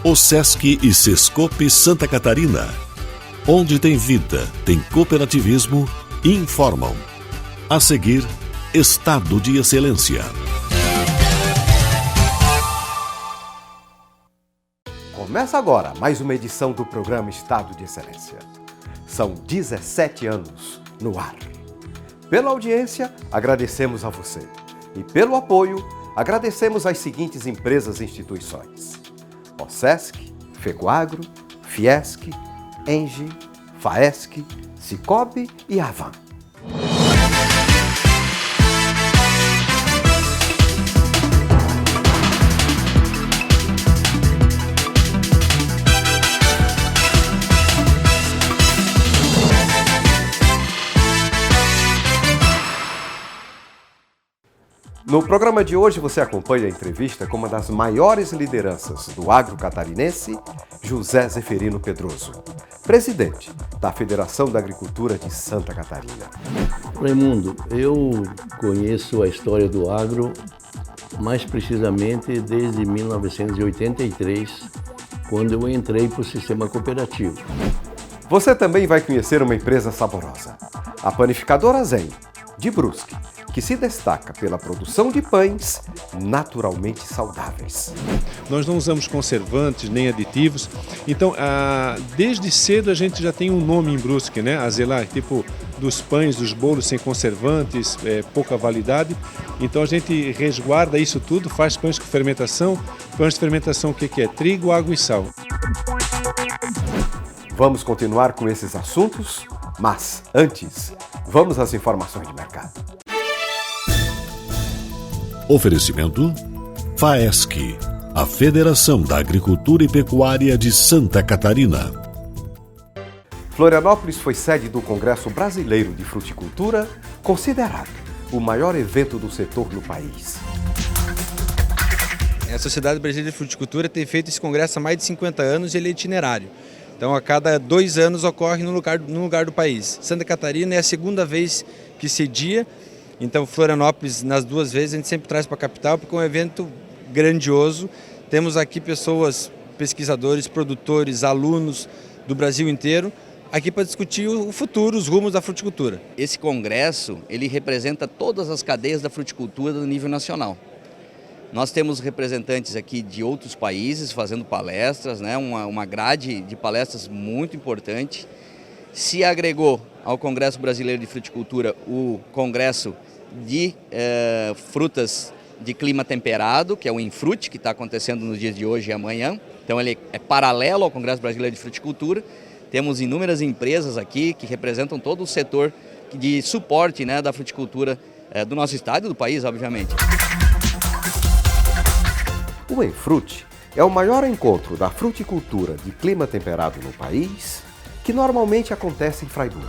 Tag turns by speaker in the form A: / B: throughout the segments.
A: OSESC e Sescope Santa Catarina. Onde tem vida, tem cooperativismo, informam. A seguir, Estado de Excelência.
B: Começa agora mais uma edição do programa Estado de Excelência. São 17 anos no ar. Pela audiência, agradecemos a você. E pelo apoio, agradecemos às seguintes empresas e instituições: OSESC, FECOAGRO, FIESC, ENGIE, FAESC, Cicobi e Avan. No programa de hoje você acompanha a entrevista com uma das maiores lideranças do agro catarinense, José Zeferino Pedroso, presidente da Federação da Agricultura de Santa Catarina.
C: Raimundo, eu conheço a história do agro mais precisamente desde 1983, quando eu entrei para o sistema cooperativo.
B: Você também vai conhecer uma empresa saborosa, a Panificadora Zen, de Brusque, que se destaca pela produção de pães naturalmente saudáveis.
D: Nós não usamos conservantes nem aditivos, então desde cedo a gente já tem um nome em Brusque, né? A Zelar, tipo dos pães, dos bolos sem conservantes, pouca validade. Então a gente resguarda isso tudo, faz pães com fermentação. Pães de fermentação o que é? Trigo, água e sal.
B: Vamos continuar com esses assuntos, mas antes, vamos às informações de mercado.
A: Oferecimento FAESC, a Federação da Agricultura e Pecuária de Santa Catarina.
B: Florianópolis foi sede do Congresso Brasileiro de Fruticultura, considerado o maior evento do setor no país.
E: A Sociedade Brasileira de Fruticultura tem feito esse congresso há mais de 50 anos e ele é itinerário. Então, a cada 2 anos ocorre num lugar do país. Santa Catarina é a segunda vez que cedia. Então, Florianópolis, nas 2 vezes, a gente sempre traz para a capital, porque é um evento grandioso. Temos aqui pessoas, pesquisadores, produtores, alunos do Brasil inteiro, aqui para discutir o futuro, os rumos da fruticultura.
F: Esse congresso, ele representa todas as cadeias da fruticultura no nível nacional. Nós temos representantes aqui de outros países fazendo palestras, né? Uma grade de palestras muito importante. Se agregou ao Congresso Brasileiro de Fruticultura o Congresso de Frutas de Clima Temperado, que é o Infrute, que está acontecendo nos dias de hoje e amanhã. Então ele é paralelo ao Congresso Brasileiro de Fruticultura. Temos inúmeras empresas aqui que representam todo o setor de suporte, né, da fruticultura do nosso estado e do país, obviamente.
B: O Infrute é o maior encontro da fruticultura de clima temperado no país, que normalmente acontece em Fraiburgo.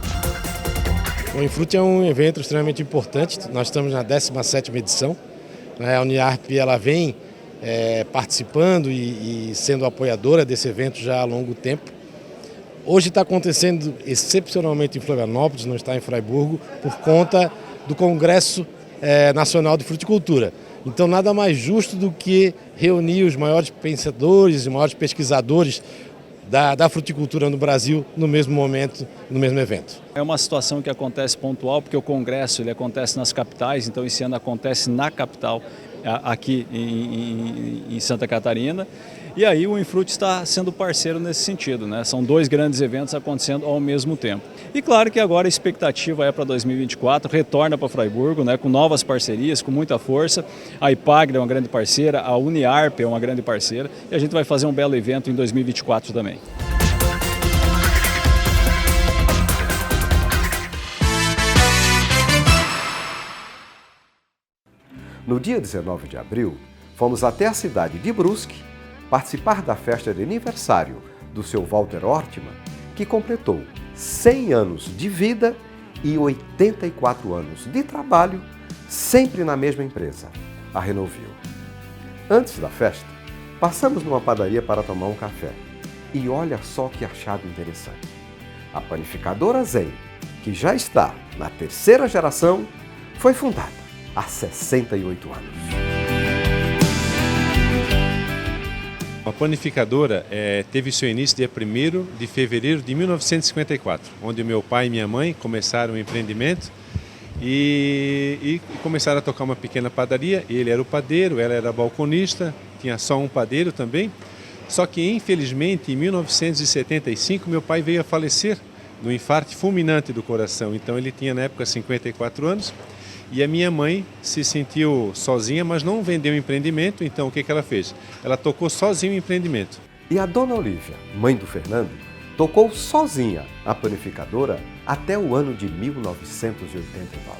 G: O Infrute é um evento extremamente importante. Nós estamos na 17ª edição. A Uniarp ela vem participando e sendo apoiadora desse evento já há longo tempo. Hoje está acontecendo excepcionalmente em Florianópolis, não está em Fraiburgo, por conta do Congresso Nacional de Fruticultura. Então nada mais justo do que reunir os maiores pensadores e maiores pesquisadores da fruticultura no Brasil no mesmo momento, no mesmo evento.
H: É uma situação que acontece pontual, porque o congresso ele acontece nas capitais, então esse ano acontece na capital, aqui em Santa Catarina. E aí o Infrute está sendo parceiro nesse sentido, né? São 2 grandes eventos acontecendo ao mesmo tempo. E claro que agora a expectativa é para 2024, retorna para Fraiburgo, né? Com novas parcerias, com muita força. A Ipagre é uma grande parceira, a Uniarp é uma grande parceira e a gente vai fazer um belo evento em 2024 também.
B: No dia 19 de abril, fomos até a cidade de Brusque participar da festa de aniversário do seu Walter Ortmann, que completou 100 anos de vida e 84 anos de trabalho, sempre na mesma empresa, a Renovil. Antes da festa, passamos numa padaria para tomar um café. E olha só que achado interessante. A Panificadora Zen, que já está na 3ª geração, foi fundada há 68 anos.
D: A panificadora teve seu início dia 1º de fevereiro de 1954, onde meu pai e minha mãe começaram o empreendimento e começaram a tocar uma pequena padaria. Ele era o padeiro, ela era a balconista, tinha só um padeiro também. Só que, infelizmente, em 1975, meu pai veio a falecer de um infarto fulminante do coração. Então, ele tinha, na época, 54 anos. E a minha mãe se sentiu sozinha, mas não vendeu o empreendimento. Então, o que ela fez? Ela tocou sozinha o empreendimento.
B: E a dona Olívia, mãe do Fernando, tocou sozinha a panificadora até o ano de 1989.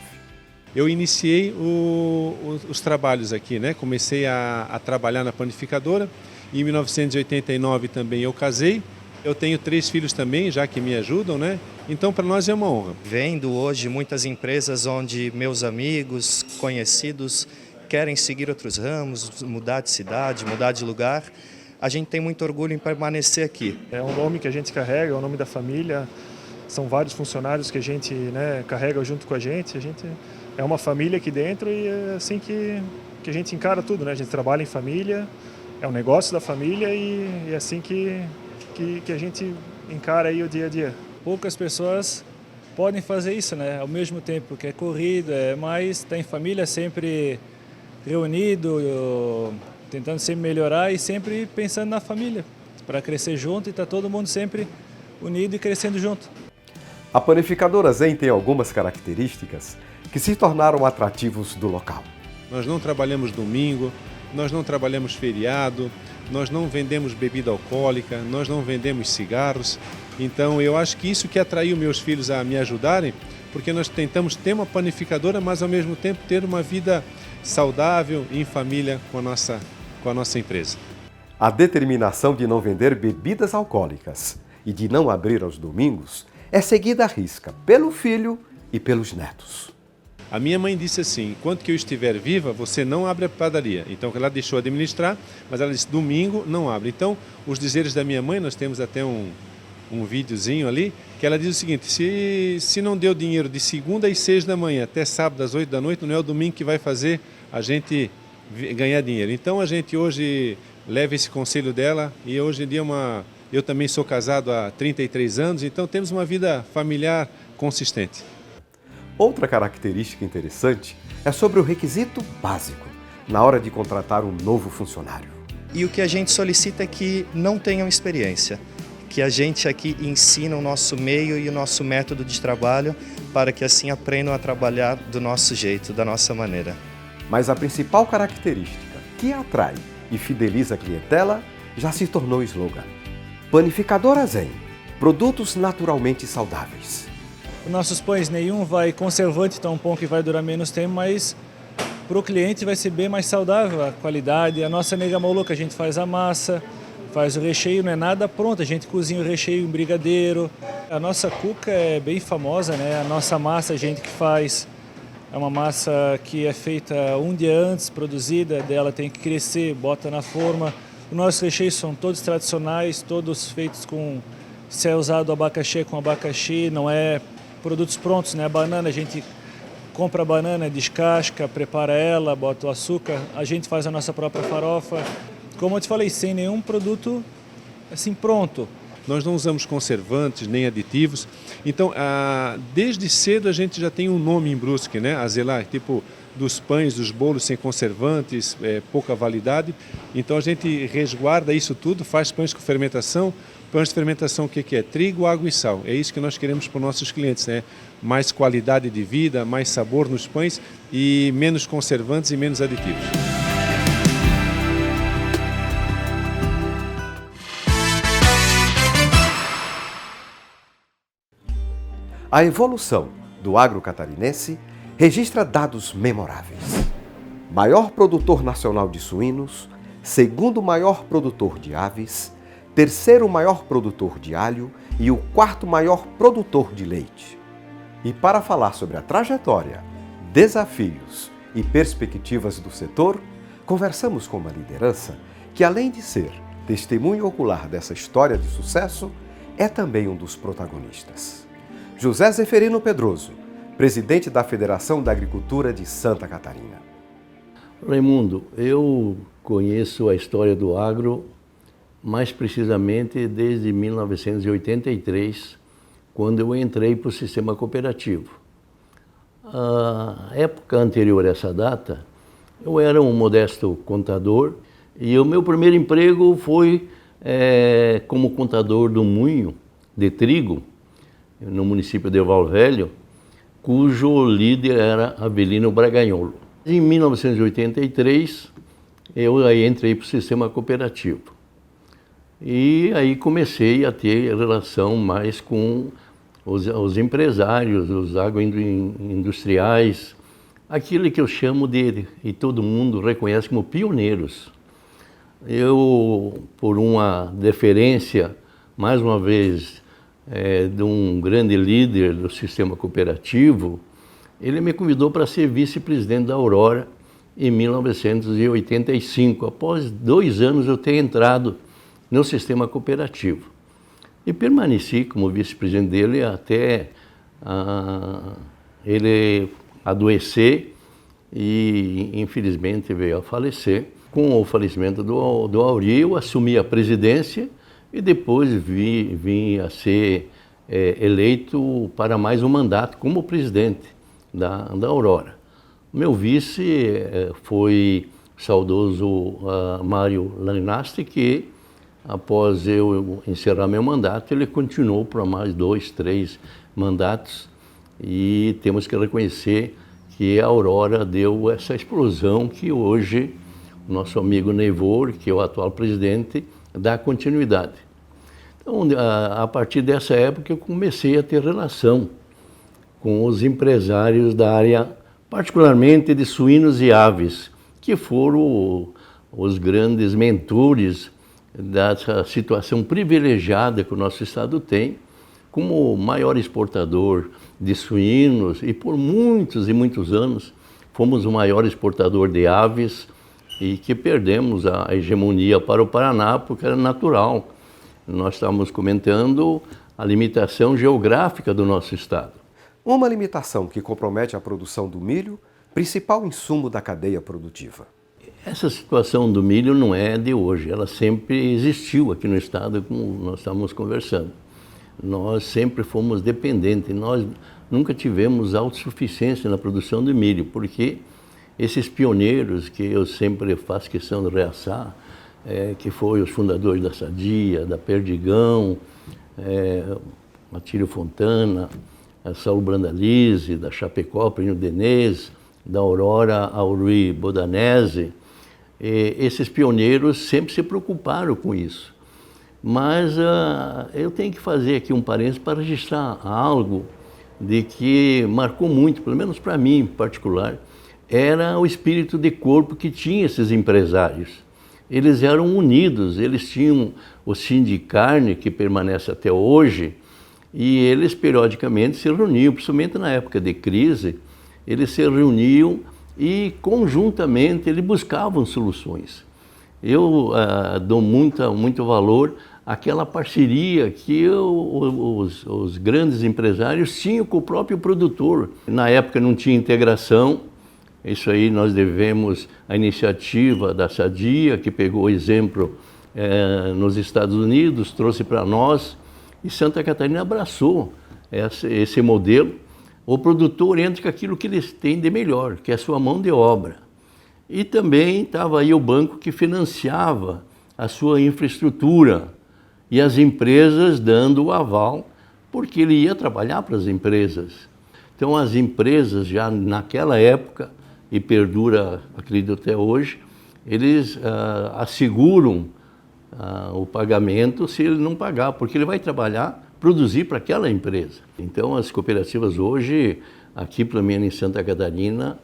D: Eu iniciei os trabalhos aqui, né? Comecei a trabalhar na panificadora. Em 1989 também eu casei. Eu tenho 3 filhos também, já que me ajudam, né? Então, para nós é uma honra.
I: Vendo hoje muitas empresas onde meus amigos, conhecidos, querem seguir outros ramos, mudar de cidade, mudar de lugar, a gente tem muito orgulho em permanecer aqui.
J: É um nome que a gente carrega, é o nome da família, são vários funcionários que a gente carrega junto com a gente é uma família aqui dentro e é assim que a gente encara tudo, né? A gente trabalha em família, é um negócio da família e é assim que a gente encara aí o dia a dia.
H: Poucas pessoas podem fazer isso, né? Ao mesmo tempo que é corrido, mas está em família sempre reunido, tentando sempre melhorar e sempre pensando na família, para crescer junto e está todo mundo sempre unido e crescendo junto.
B: A panificadora Zen tem algumas características que se tornaram atrativos do local.
D: Nós não trabalhamos domingo, nós não trabalhamos feriado, nós não vendemos bebida alcoólica, nós não vendemos cigarros. Então eu acho que isso que atraiu meus filhos a me ajudarem, porque nós tentamos ter uma panificadora, mas ao mesmo tempo ter uma vida saudável e em família com a nossa empresa.
B: A determinação de não vender bebidas alcoólicas e de não abrir aos domingos é seguida à risca pelo filho e pelos netos.
D: A minha mãe disse assim: enquanto que eu estiver viva, você não abre a padaria. Então ela deixou de administrar, mas ela disse: domingo não abre. Então, os dizeres da minha mãe, nós temos até um videozinho ali, que ela diz o seguinte: se não deu dinheiro de segunda às 6 da manhã até sábado às 8 da noite, não é o domingo que vai fazer a gente ganhar dinheiro. Então a gente hoje leva esse conselho dela e hoje em dia eu também sou casado há 33 anos, então temos uma vida familiar consistente.
B: Outra característica interessante é sobre o requisito básico na hora de contratar um novo funcionário.
I: E o que a gente solicita é que não tenham experiência, que a gente aqui ensina o nosso meio e o nosso método de trabalho para que assim aprendam a trabalhar do nosso jeito, da nossa maneira.
B: Mas a principal característica que atrai e fideliza a clientela já se tornou slogan. Panificadora Zen, produtos naturalmente saudáveis.
H: Nossos pães, nenhum vai conservante, então um pão que vai durar menos tempo, mas para o cliente vai ser bem mais saudável a qualidade. A nossa nega maluca, a gente faz a massa, faz o recheio, não é nada pronto, a gente cozinha o recheio em brigadeiro. A nossa cuca é bem famosa, né? A nossa massa a gente que faz, é uma massa que é feita um dia antes, produzida, dela tem que crescer, bota na forma. Os nossos recheios são todos tradicionais, todos feitos com, se é usado abacaxi com abacaxi, não é produtos prontos, né? A banana, a gente compra a banana, descasca, prepara ela, bota o açúcar, a gente faz a nossa própria farofa. Como eu te falei, sem nenhum produto assim pronto.
D: Nós não usamos conservantes nem aditivos, então desde cedo a gente já tem um nome em Brusque, né? A Zelar, tipo dos pães, dos bolos sem conservantes, pouca validade. Então a gente resguarda isso tudo, faz pães com fermentação. Pães de fermentação, o que é? Trigo, água e sal. É isso que nós queremos para os nossos clientes, né? Mais qualidade de vida, mais sabor nos pães e menos conservantes e menos aditivos.
B: A evolução do agro catarinense registra dados memoráveis. Maior produtor nacional de suínos, segundo maior produtor de aves, terceiro maior produtor de alho e o quarto maior produtor de leite. E para falar sobre a trajetória, desafios e perspectivas do setor, conversamos com uma liderança que, além de ser testemunho ocular dessa história de sucesso, é também um dos protagonistas. José Zeferino Pedroso, presidente da Federação da Agricultura de Santa Catarina.
C: Raimundo, eu conheço a história do agro mais precisamente desde 1983, quando eu entrei para o sistema cooperativo. A época anterior a essa data, eu era um modesto contador e o meu primeiro emprego foi como contador do moinho de trigo, no município de Erval Velho, cujo líder era Avelino Braganholo. Em 1983, eu aí entrei para o sistema cooperativo. E aí comecei a ter relação mais com os empresários, os agroindustriais, aquilo que eu chamo de, e todo mundo reconhece como pioneiros. Eu, por uma deferência, mais uma vez, de um grande líder do sistema cooperativo, ele me convidou para ser vice-presidente da Aurora em 1985, após 2 anos eu ter entrado no sistema cooperativo. E permaneci como vice-presidente dele até ele adoecer e, infelizmente, veio a falecer. Com o falecimento do Auri, eu assumi a presidência e depois vim a ser eleito para mais um mandato como presidente da Aurora. Meu vice foi o saudoso Mário Langnasti, que após eu encerrar meu mandato, ele continuou para mais 2, 3 mandatos e temos que reconhecer que a Aurora deu essa explosão que hoje o nosso amigo Neivor, que é o atual presidente, dá continuidade. Então, a partir dessa época, eu comecei a ter relação com os empresários da área, particularmente de suínos e aves, que foram os grandes mentores dessa situação privilegiada que o nosso estado tem, como o maior exportador de suínos, e por muitos e muitos anos fomos o maior exportador de aves, e que perdemos a hegemonia para o Paraná, porque era natural. Nós estávamos comentando a limitação geográfica do nosso estado.
B: Uma limitação que compromete a produção do milho, principal insumo da cadeia produtiva.
C: Essa situação do milho não é de hoje, ela sempre existiu aqui no estado, como nós estávamos conversando. Nós sempre fomos dependentes, nós nunca tivemos autossuficiência na produção de milho, porque esses pioneiros que eu sempre faço questão de realçar, que foram os fundadores da Sadia, da Perdigão, Matílio Fontana, a Saulo Brandalize, da Chapecó, Plínio Denez, da Aurora Auri Bodanese, esses pioneiros sempre se preocuparam com isso. Mas eu tenho que fazer aqui um parênteses para registrar algo de que marcou muito, pelo menos para mim em particular, era o espírito de corpo que tinha esses empresários. Eles eram unidos, eles tinham o Sindicarne, que permanece até hoje, e eles periodicamente se reuniam, principalmente na época de crise, eles se reuniam e conjuntamente eles buscavam soluções. Eu dou muito valor àquela parceria que os grandes empresários tinham com o próprio produtor. Na época não tinha integração, isso aí nós devemos à iniciativa da Sadia, que pegou o exemplo nos Estados Unidos, trouxe para nós, e Santa Catarina abraçou esse modelo. O produtor entra com aquilo que eles têm de melhor, que é a sua mão de obra. E também estava aí o banco que financiava a sua infraestrutura e as empresas dando o aval, porque ele ia trabalhar para as empresas. Então as empresas já naquela época, e perdura, acredito até hoje, eles asseguram o pagamento se ele não pagar, porque ele vai trabalhar, produzir para aquela empresa. Então as cooperativas hoje, aqui pelo menos em Santa Catarina,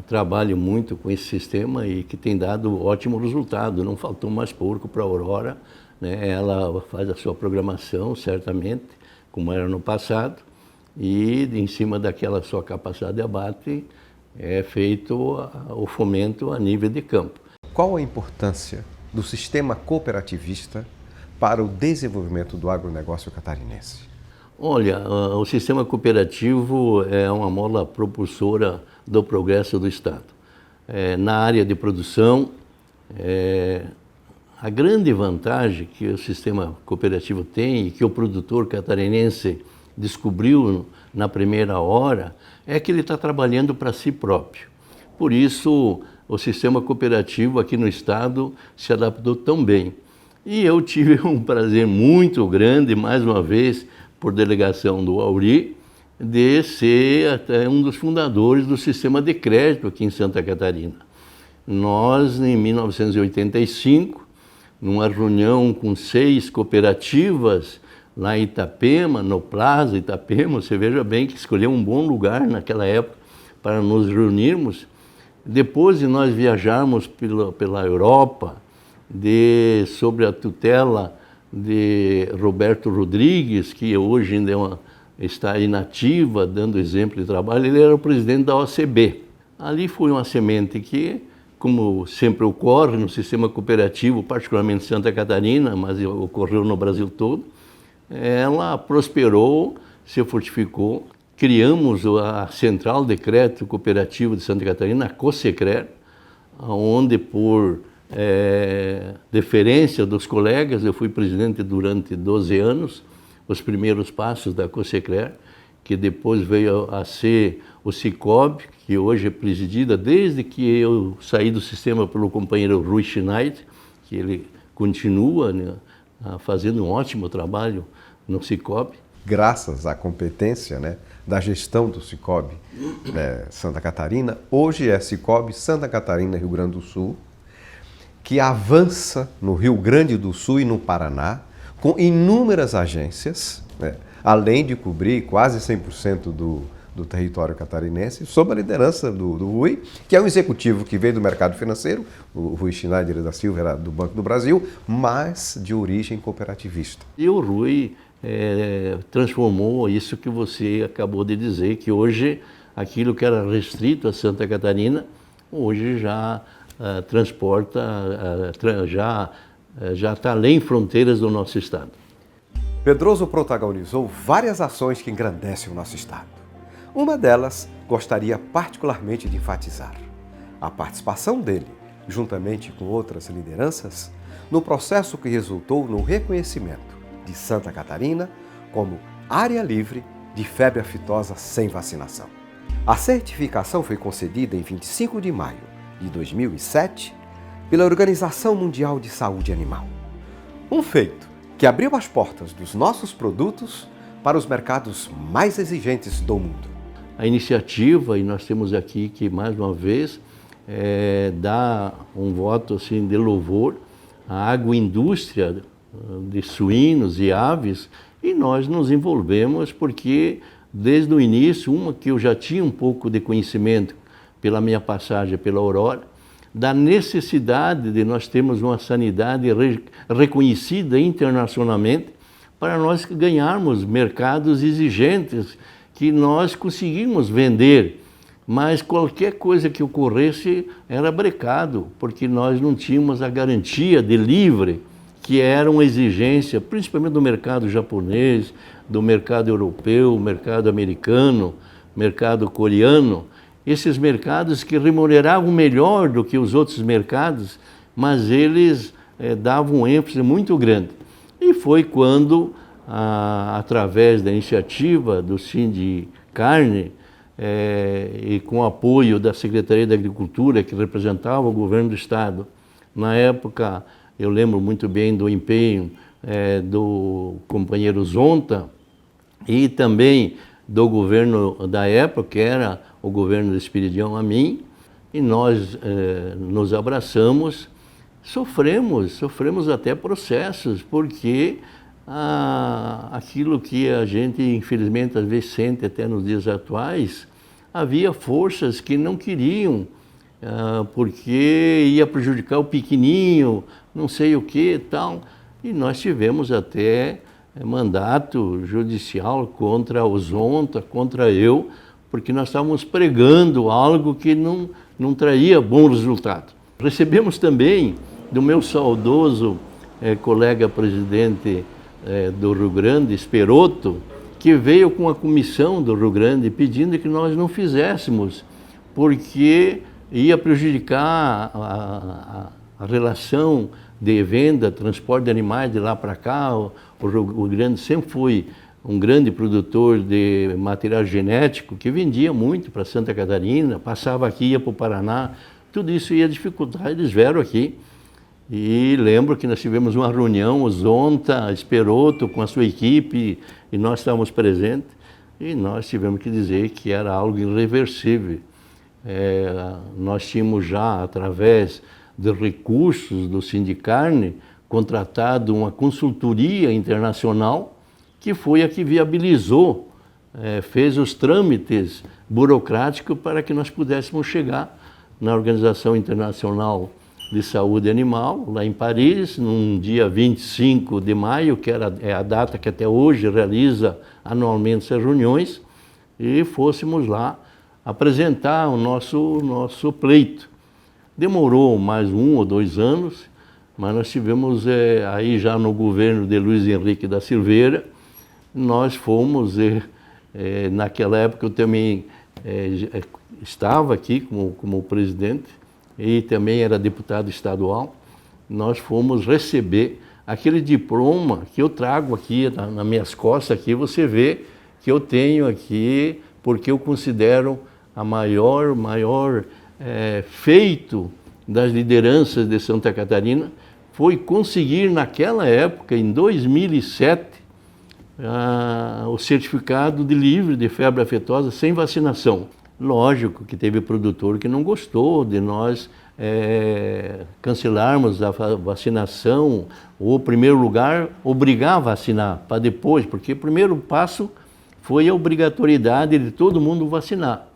C: trabalham muito com esse sistema e que tem dado ótimo resultado. Não faltou mais porco para a Aurora, né? Ela faz a sua programação, certamente, como era no passado, e em cima daquela sua capacidade de abate, é feito o fomento a nível de campo.
B: Qual a importância do sistema cooperativista para o desenvolvimento do agronegócio catarinense?
C: Olha, o sistema cooperativo é uma mola propulsora do progresso do Estado. Na área de produção, A grande vantagem que o sistema cooperativo tem e que o produtor catarinense descobriu na primeira hora é que ele está trabalhando para si próprio. Por isso, o sistema cooperativo aqui no estado se adaptou tão bem. E eu tive um prazer muito grande, mais uma vez, por delegação do Auri, de ser até um dos fundadores do sistema de crédito aqui em Santa Catarina. Nós, em 1985, numa reunião com 6 cooperativas lá em Itapema, no Plaza Itapema, você veja bem que escolheu um bom lugar naquela época para nos reunirmos. Depois de nós viajarmos pela Europa, sobre a tutela de Roberto Rodrigues, que hoje ainda está inativa, dando exemplo de trabalho, ele era o presidente da OCB. Ali foi uma semente que, como sempre ocorre no sistema cooperativo, particularmente em Santa Catarina, mas ocorreu no Brasil todo, ela prosperou, se fortificou. Criamos a Central de Crédito Cooperativo de Santa Catarina, a COSECRER, onde por deferência dos colegas, eu fui presidente durante 12 anos, os primeiros passos da COSECRER, que depois veio a ser o Cicobi, que hoje é presidida desde que eu saí do sistema pelo companheiro Rui Schneider, que ele continua, né, fazendo um ótimo trabalho no Cicobi.
B: Graças à competência, né, da gestão do Cicobi Santa Catarina, hoje é Cicobi Santa Catarina, Rio Grande do Sul, que avança no Rio Grande do Sul e no Paraná, com inúmeras agências, né, além de cobrir quase 100% do território catarinense, sob a liderança do Rui, que é um executivo que veio do mercado financeiro, o Rui Schneider da Silva era do Banco do Brasil, mas de origem cooperativista.
C: E o Rui transformou isso que você acabou de dizer, que hoje aquilo que era restrito a Santa Catarina, hoje já transporta, já está além fronteiras do nosso estado.
B: Pedroso protagonizou várias ações que engrandecem o nosso estado. Uma delas gostaria particularmente de enfatizar: a participação dele, juntamente com outras lideranças, no processo que resultou no reconhecimento de Santa Catarina como área livre de febre aftosa sem vacinação. A certificação foi concedida em 25 de maio de 2007 pela Organização Mundial de Saúde Animal. Um feito que abriu as portas dos nossos produtos para os mercados mais exigentes do mundo.
C: A iniciativa, e nós temos aqui que, mais uma vez, dá um voto assim, de louvor à agroindústria de suínos e aves, e nós nos envolvemos porque, desde o início, uma que eu já tinha um pouco de conhecimento pela minha passagem pela Aurora, da necessidade de nós termos uma sanidade reconhecida internacionalmente para nós ganharmos mercados exigentes que nós conseguimos vender, mas qualquer coisa que ocorresse era brecado, porque nós não tínhamos a garantia de livre, que era uma exigência, principalmente do mercado japonês, do mercado europeu, mercado americano, mercado coreano, esses mercados que remuneravam melhor do que os outros mercados, mas eles davam um ênfase muito grande. E foi quando, através da iniciativa do Sindicarne, e com o apoio da Secretaria da Agricultura, que representava o governo do estado, na época, eu lembro muito bem do empenho do companheiro Zonta e também do governo da época, que era o governo do Espiridião Amin, e nós nos abraçamos, sofremos até processos, porque aquilo que a gente, infelizmente, às vezes sente até nos dias atuais, havia forças que não queriam, porque ia prejudicar o pequenininho, não sei o que e tal. E nós tivemos até mandato judicial contra o Zonta, contra eu, porque nós estávamos pregando algo que não traria bom resultado. Recebemos também do meu saudoso colega presidente do Rio Grande, Esperoto, que veio com a comissão do Rio Grande pedindo que nós não fizéssemos, porque ia prejudicar a relação de venda, transporte de animais de lá para cá. O Rio Grande sempre foi um grande produtor de material genético que vendia muito para Santa Catarina, passava aqui, ia para o Paraná, tudo isso ia dificultar, eles vieram aqui. E lembro que nós tivemos uma reunião, o Zonta, Esperoto, com a sua equipe, e nós estávamos presentes, e nós tivemos que dizer que era algo irreversível. Nós tínhamos já, através de recursos do Sindicarne, contratado uma consultoria internacional, que foi a que viabilizou, fez os trâmites burocráticos para que nós pudéssemos chegar na Organização Internacional de Saúde Animal, lá em Paris, no dia 25 de maio, que é a data que até hoje realiza anualmente essas reuniões, e fôssemos lá apresentar o nosso pleito. Demorou mais 1 ou 2 anos, mas nós tivemos aí já no governo de Luiz Henrique da Silveira, nós fomos, naquela época eu também estava aqui como presidente, e também era deputado estadual, nós fomos receber aquele diploma que eu trago aqui nas minhas costas, aqui você vê que eu tenho aqui, porque eu considero a maior feito das lideranças de Santa Catarina, foi conseguir naquela época, em 2007, o certificado de livre de febre aftosa sem vacinação. Lógico que teve produtor que não gostou de nós cancelarmos a vacinação, ou, em primeiro lugar, obrigar a vacinar para depois, porque o primeiro passo foi a obrigatoriedade de todo mundo vacinar.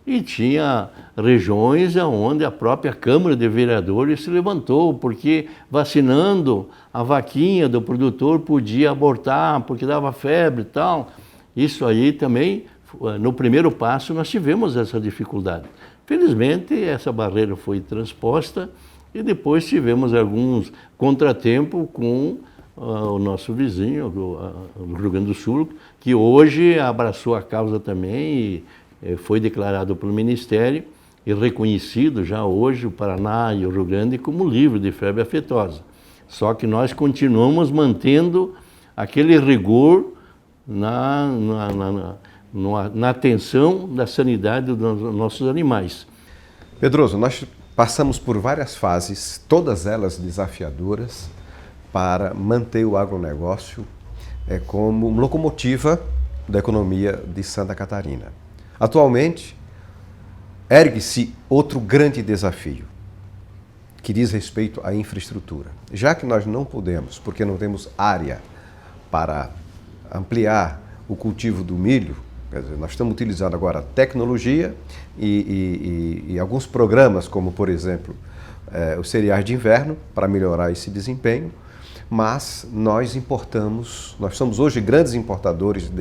C: E tinha regiões onde a própria Câmara de Vereadores se levantou, porque vacinando a vaquinha do produtor podia abortar, porque dava febre e tal. Isso aí também, no primeiro passo, nós tivemos essa dificuldade. Felizmente, essa barreira foi transposta e depois tivemos alguns contratempos com o nosso vizinho, o Rio Grande do Sul, que hoje abraçou a causa também e foi declarado pelo Ministério e reconhecido já hoje o Paraná e o Rio Grande como livre de febre aftosa. Só que nós continuamos mantendo aquele rigor na atenção da sanidade dos nossos animais.
B: Pedroso, nós passamos por várias fases, todas elas desafiadoras, para manter o agronegócio como locomotiva da economia de Santa Catarina. Atualmente, ergue-se outro grande desafio, que diz respeito à infraestrutura. Já que nós não podemos, porque não temos área para ampliar o cultivo do milho, quer dizer, nós estamos utilizando agora tecnologia e alguns programas, como, por exemplo, os cereais de inverno, para melhorar esse desempenho, mas nós somos hoje grandes importadores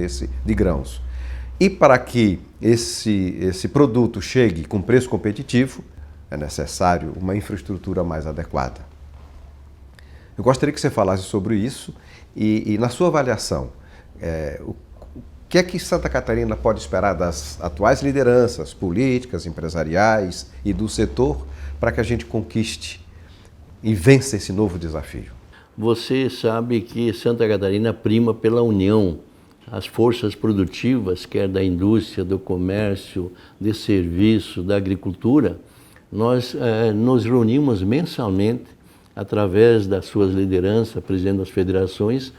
B: de grãos. E para que esse produto chegue com preço competitivo, é necessário uma infraestrutura mais adequada. Eu gostaria que você falasse sobre isso e na sua avaliação, o que é que Santa Catarina pode esperar das atuais lideranças políticas, empresariais e do setor para que a gente conquiste e vença esse novo desafio?
C: Você sabe que Santa Catarina prima pela união. As forças produtivas, quer da indústria, do comércio, de serviço, da agricultura, nós nos reunimos mensalmente, através das suas lideranças, presidente das federações,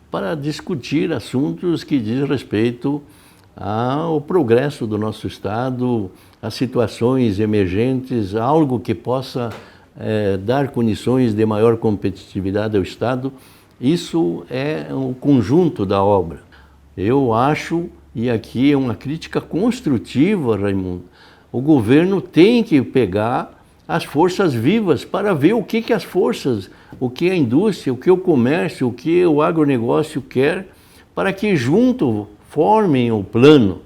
C: para discutir assuntos que dizem respeito ao progresso do nosso Estado, às situações emergentes, algo que possa dar condições de maior competitividade ao Estado. Isso é o conjunto da obra. Eu acho, e aqui é uma crítica construtiva, Raimundo, o governo tem que pegar as forças vivas para ver o que as forças, o que a indústria, o que o comércio, o que o agronegócio quer, para que junto formem o plano.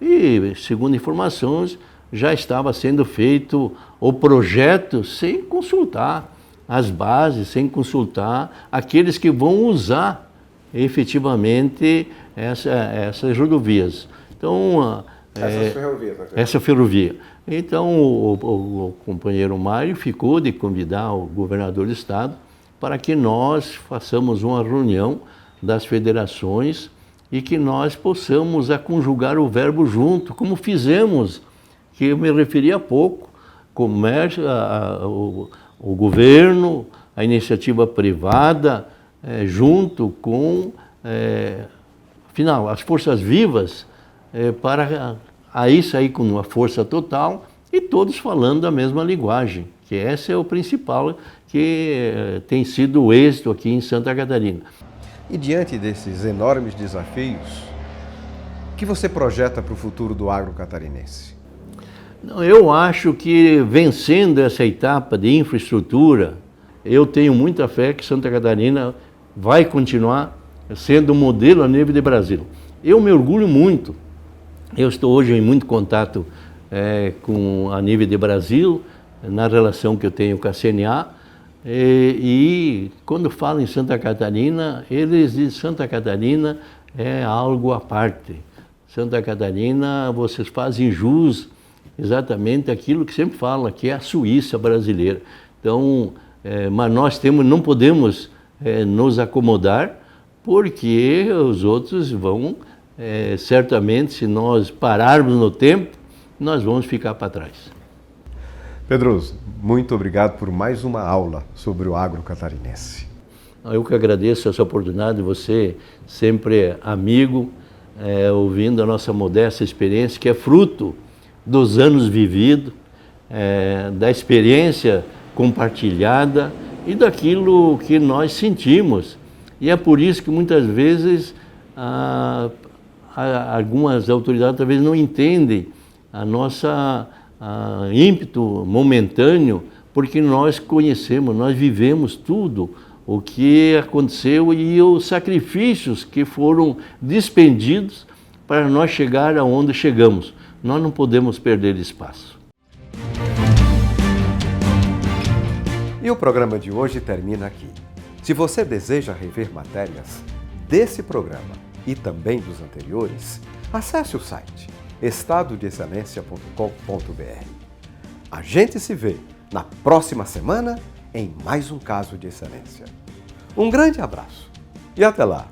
C: E, segundo informações, já estava sendo feito o projeto sem consultar as bases, sem consultar aqueles que vão usar efetivamente essas rodovias. Então,
B: essas ferrovias.
C: Essa ferrovia. Então o companheiro Mário ficou de convidar o governador do estado para que nós façamos uma reunião das federações e que nós possamos conjugar o verbo junto, como fizemos, que eu me referi há pouco, comércio, o governo, a iniciativa privada, junto com, afinal, as forças vivas, para aí sair com uma força total e todos falando a mesma linguagem, que esse é o principal que tem sido o êxito aqui em Santa Catarina.
B: E diante desses enormes desafios, o que você projeta para o futuro do agro catarinense?
C: Eu acho que vencendo essa etapa de infraestrutura, eu tenho muita fé que Santa Catarina vai continuar sendo um modelo a nível de Brasil. Eu me orgulho muito, eu estou hoje em muito contato com a nível de Brasil, na relação que eu tenho com a CNA, e quando falam em Santa Catarina, eles dizem Santa Catarina é algo à parte. Santa Catarina, vocês fazem jus exatamente aquilo que sempre fala, que é a Suíça brasileira. Então, mas nós não podemos nos acomodar, porque os outros vão, certamente, se nós pararmos no tempo, nós vamos ficar para trás.
B: Pedroso, muito obrigado por mais uma aula sobre o agro catarinense.
C: Eu que agradeço essa oportunidade, você sempre amigo, ouvindo a nossa modesta experiência, que é fruto dos anos vividos, da experiência compartilhada e daquilo que nós sentimos. E é por isso que muitas vezes algumas autoridades talvez não entendem a nossa ímpeto momentâneo, porque nós conhecemos, nós vivemos tudo o que aconteceu e os sacrifícios que foram despendidos para nós chegar aonde chegamos. Nós não podemos perder espaço.
B: E o programa de hoje termina aqui. Se você deseja rever matérias desse programa e também dos anteriores, acesse o site estadodeexcelência.com.br. A gente se vê na próxima semana em mais um caso de excelência. Um grande abraço e até lá!